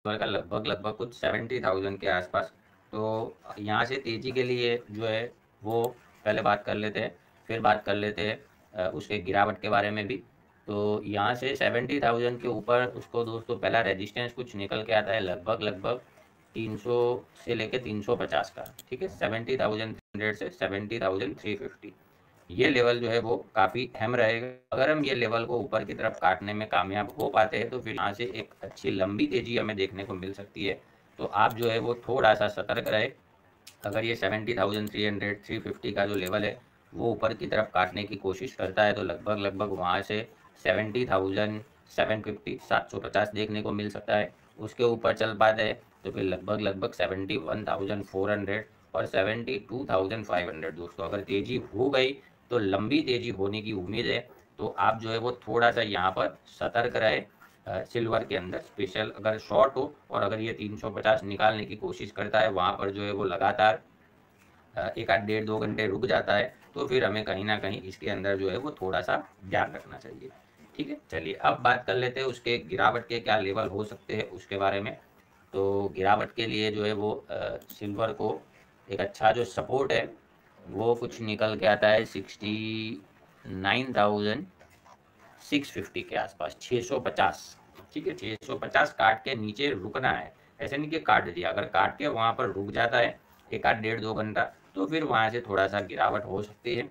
का लगभग कुछ 70,000 के आसपास। तो यहाँ से तेजी के लिए जो है वो पहले बात कर लेते हैं, फिर बात कर लेते हैं उसके गिरावट के बारे में भी। तो यहाँ से 70,000 के ऊपर उसको दोस्तों पहला रेजिस्टेंस कुछ निकल के आता है लगभग 300 से लेके 350 का। ठीक है, 70,300 से 70,350, ये लेवल जो है वो काफ़ी अहम रहेगा। अगर हम ये लेवल को ऊपर की तरफ काटने में कामयाब हो पाते हैं तो फिर यहाँ से एक अच्छी लंबी तेजी हमें देखने को मिल सकती है। तो आप जो है वो थोड़ा सा सतर्क रहे। अगर ये 70,300 350 का जो लेवल है वो ऊपर की तरफ काटने की कोशिश करता है तो लगभग वहाँ से 70,750 750 देखने को मिल सकता है। उसके ऊपर चल पाता है तो फिर लगभग 71,400 और 72,500 दोस्तों अगर तेजी हो गई तो लंबी तेजी होने की उम्मीद है। तो आप जो है वो थोड़ा सा यहाँ पर सतर्क रहे। सिल्वर के अंदर स्पेशल अगर शॉर्ट हो और अगर ये 350 निकालने की कोशिश करता है वहाँ पर जो है वो लगातार एक आध डेढ़ 2 घंटे रुक जाता है तो फिर हमें कहीं ना कहीं इसके अंदर जो है वो थोड़ा सा ध्यान रखना चाहिए। ठीक है, चलिए अब बात कर लेते हैं उसके गिरावट के क्या लेवल हो सकते हैं उसके बारे में। तो गिरावट के लिए जो है वो सिल्वर को एक अच्छा जो सपोर्ट है वो कुछ निकल के आता है 69,650 के आसपास, 650। ठीक है, 650 काट के नीचे रुकना है। ऐसे नहीं कि काट दिया, अगर काट के वहाँ पर रुक जाता है एक आध डेढ़ 2 घंटा तो फिर वहाँ से थोड़ा सा गिरावट हो सकती है।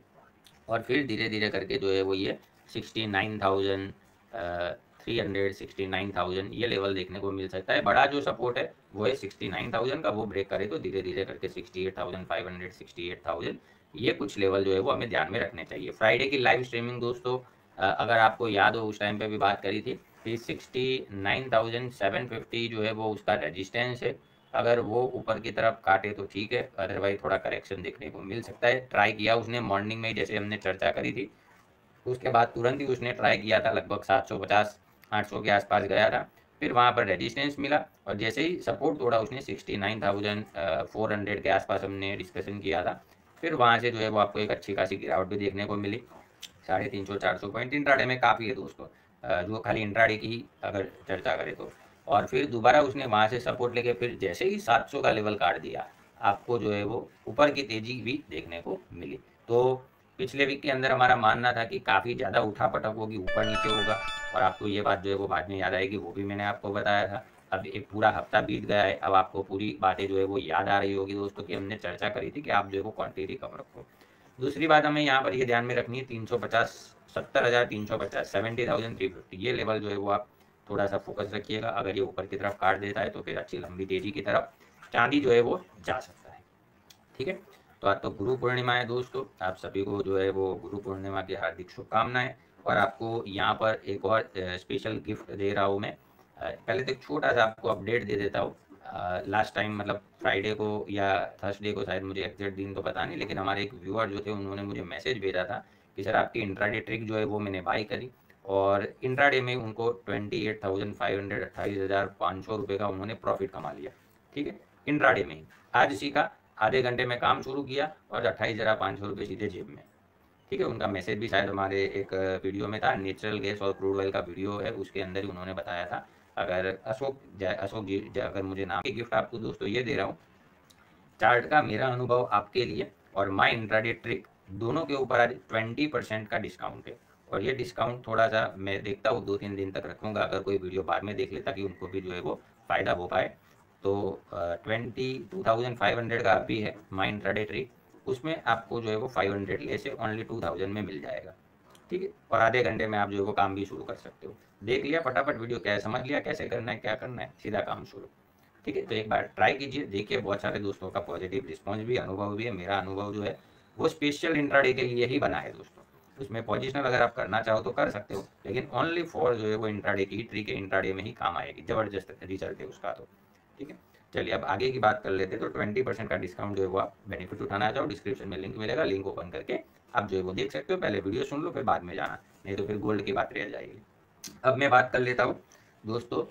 और फिर धीरे धीरे करके जो है वो ये 69,300 69,000 ये लेवल देखने को मिल सकता है। बड़ा जो सपोर्ट है वो है 69,000 का, वो ब्रेक करे तो धीरे धीरे करके 68,500 68,000 ये कुछ लेवल जो है वो हमें ध्यान में रखने चाहिए। फ्राइडे की लाइव स्ट्रीमिंग दोस्तों अगर आपको याद हो उस टाइम पे भी बात करी थी कि 69,750 जो है वो उसका रेजिस्टेंस है। अगर वो ऊपर की तरफ काटे तो ठीक है, अदरवाइज थोड़ा करेक्शन देखने को मिल सकता है। ट्राई किया उसने मॉर्निंग में जैसे हमने चर्चा करी थी, उसके बाद तुरंत ही उसने ट्राई किया था, लगभग 750 800 के आसपास गया था। फिर वहाँ पर रेजिस्टेंस मिला और जैसे ही सपोर्ट तोड़ा उसने 69,400 के आसपास हमने डिस्कशन किया था। फिर वहाँ से जो है वो आपको एक अच्छी खासी गिरावट भी देखने को मिली, 350 400 पॉइंट इंट्राडे में काफ़ी है दोस्तों, जो खाली इंट्राडे की अगर चर्चा करें तो। और फिर दोबारा उसने वहाँ से सपोर्ट लेके फिर जैसे ही 700 का लेवल काट दिया आपको जो है वो ऊपर की तेजी भी देखने को मिली। तो पिछले वीक के अंदर हमारा मानना था कि काफ़ी ज़्यादा उठापटक होगी, ऊपर नीचे होगा, और आपको ये बात जो है वो बाद में याद आएगी, वो भी मैंने आपको बताया था। अब एक पूरा हफ्ता बीत गया है, अब आपको पूरी बातें जो है वो याद आ रही होगी दोस्तों कि हमने चर्चा करी थी कि आप जो है वो क्वांटिटी कम रखो। दूसरी बात हमें यहाँ पर ये ध्यान में रखनी है, 350 70,350 70,350 ये लेवल जो है वो आप थोड़ा सा फोकस रखिएगा। अगर ये ऊपर की तरफ काट देता है तो फिर अच्छी लंबी तेजी की तरफ चांदी जो है वो जा सकता है। ठीक है, तो आज तो गुरु पूर्णिमा है दोस्तों, आप सभी को जो है वो गुरु पूर्णिमा की हार्दिक शुभकामनाएं। और आपको यहाँ पर एक और स्पेशल गिफ्ट दे रहा हूँ मैं। पहले तो एक छोटा सा आपको अपडेट दे देता हूँ। लास्ट टाइम मतलब फ्राइडे को या थर्सडे को, शायद मुझे एग्जैक्ट दिन तो पता नहीं, लेकिन हमारे एक व्यूअर जो थे उन्होंने मुझे मैसेज भेजा था कि सर आपकी इंट्राडे ट्रिक जो है वो मैंने बाई करी और इंट्राडे में उनको 28,500 28,500 का उन्होंने प्रॉफिट कमा लिया। ठीक है, इंट्राडे में ही आज सीखा, आधे घंटे में काम शुरू किया और 28,500 सीधे जेब में। ठीक है, उनका मैसेज भी शायद हमारे एक वीडियो में था, नेचुरल गैस और क्रूड ऑयल का वीडियो है, उसके अंदर ही उन्होंने बताया था। अगर अशोक जी अगर मुझे नाम की गिफ्ट आपको दोस्तों ये दे रहा हूँ, चार्ट का मेरा अनुभव आपके लिए और माई इंट्राडे ट्रिक दोनों के ऊपर आज 20% का डिस्काउंट है। और ये डिस्काउंट थोड़ा सा मैं देखता हूँ 2-3 दिन तक रखूँगा, अगर कोई वीडियो बाद में देख ले ताकि उनको भी जो है वो फ़ायदा हो पाए। तो 22,500 का भी है माई इंट्राडे ट्रिक, उसमें आपको जो है वो 500 लेस से ओनली 2,000 में मिल जाएगा। ठीक है, और आधे घंटे में आप जो है वो काम भी शुरू कर सकते हो। देख लिया फटाफट वीडियो, क्या है समझ लिया कैसे करना है क्या करना है, सीधा काम शुरू। ठीक है, तो एक बार ट्राई कीजिए, देखिए बहुत सारे दोस्तों का पॉजिटिव रिस्पॉन्स भी, अनुभव भी है। मेरा अनुभव जो है वो स्पेशल इंट्राडे के लिए ही बना है दोस्तों। उसमें पोजिशनल अगर आप करना चाहो तो कर सकते हो, लेकिन ओनली फॉर जो है वो इंट्राडे की ट्रिक है, इंट्राडे में ही काम आएगी, जबरदस्त रिजल्ट है उसका। तो ठीक है, चलिए अब आगे की बात कर लेते हैं। तो 20% का डिस्काउंट जो है वो आप बेनिफिट उठाना चाहो, डिस्क्रिप्शन में लिंक मिलेगा, लिंक ओपन करके आप जो है वो देख सकते हो। पहले वीडियो सुन लो फिर बाद में जाना, नहीं तो फिर गोल्ड की बात रह जाएगी। अब मैं बात कर लेता हूँ दोस्तों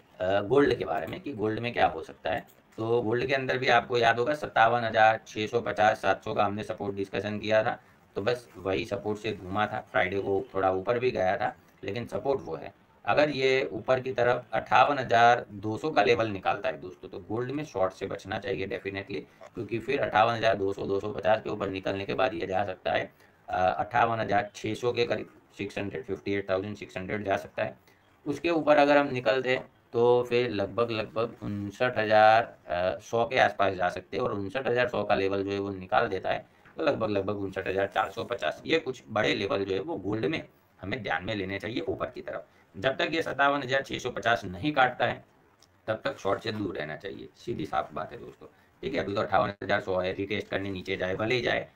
गोल्ड के बारे में कि गोल्ड में क्या हो सकता है। तो गोल्ड के अंदर भी आपको याद होगा 57,650 700 का हमने सपोर्ट डिस्कशन किया था। तो बस वही सपोर्ट से घूमा था, फ्राइडे को थोड़ा ऊपर भी गया था, लेकिन सपोर्ट वो है। अगर ये ऊपर की तरफ 58,200 का लेवल निकालता है दोस्तों, तो गोल्ड में शॉर्ट से बचना चाहिए डेफिनेटली, क्योंकि फिर 58,200 250 के ऊपर निकलने के बाद ये जा सकता है 58,600 के करीब, 658,600 जा सकता है। उसके ऊपर अगर हम निकलते तो फिर लगभग 59,100 के आसपास जा सकते हैं, और 59,100 का लेवल जो है वो निकाल देता है तो लगभग 59,450, ये कुछ बड़े लेवल जो है वो गोल्ड में हमें ध्यान में लेने चाहिए ऊपर की तरफ। जब तक ये 57,650 नहीं काटता है तब तक शॉर्ट से दूर रहना चाहिए, सीधी साफ बात है दोस्तों। ठीक है, अभी तो 58,100 है, रिटेस्ट करने नीचे जाए भले ही जाए,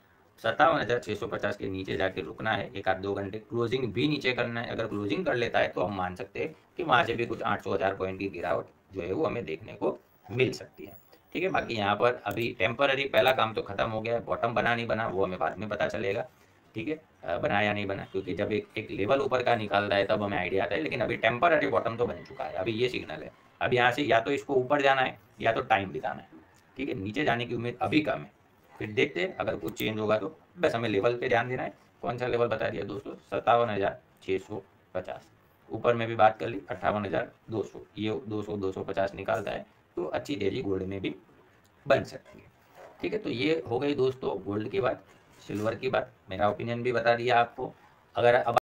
57,650 के नीचे जाके रुकना है, एक आध 2 घंटे क्लोजिंग भी नीचे करना है। अगर क्लोजिंग कर लेता है तो हम मान सकते हैं कि वहाँ से भी कुछ 800-1000 पॉइंट की गिरावट जो है वो हमें देखने को मिल सकती है। ठीक है, बाकी यहाँ पर अभी टेम्पररी पहला काम तो खत्म हो गया है, बॉटम बना नहीं बना वो हमें बाद में पता चलेगा। ठीक है, बना या नहीं बना, क्योंकि जब एक लेवल ऊपर का निकाल रहा है तब हमें आइडिया आता है, लेकिन अभी टेम्पररी बॉटम तो बन चुका है, अभी ये सिग्नल है। अब यहाँ से या तो इसको ऊपर जाना है या तो टाइम बिताना है। ठीक है, नीचे जाने की उम्मीद अभी कम है, फिर देखते हैं अगर कुछ चेंज होगा तो। बस हमें लेवल पे ध्यान देना है। कौन सा लेवल बता दिया दोस्तों, 57,650। ऊपर में भी बात कर ली 58,200, ये 200-250 निकालता है तो अच्छी तेजी गोल्ड में भी बन सकती है। ठीक है, तो ये हो गई दोस्तों गोल्ड की बात, सिल्वर की बात, मेरा ओपिनियन भी बता दिया आपको। अगर अब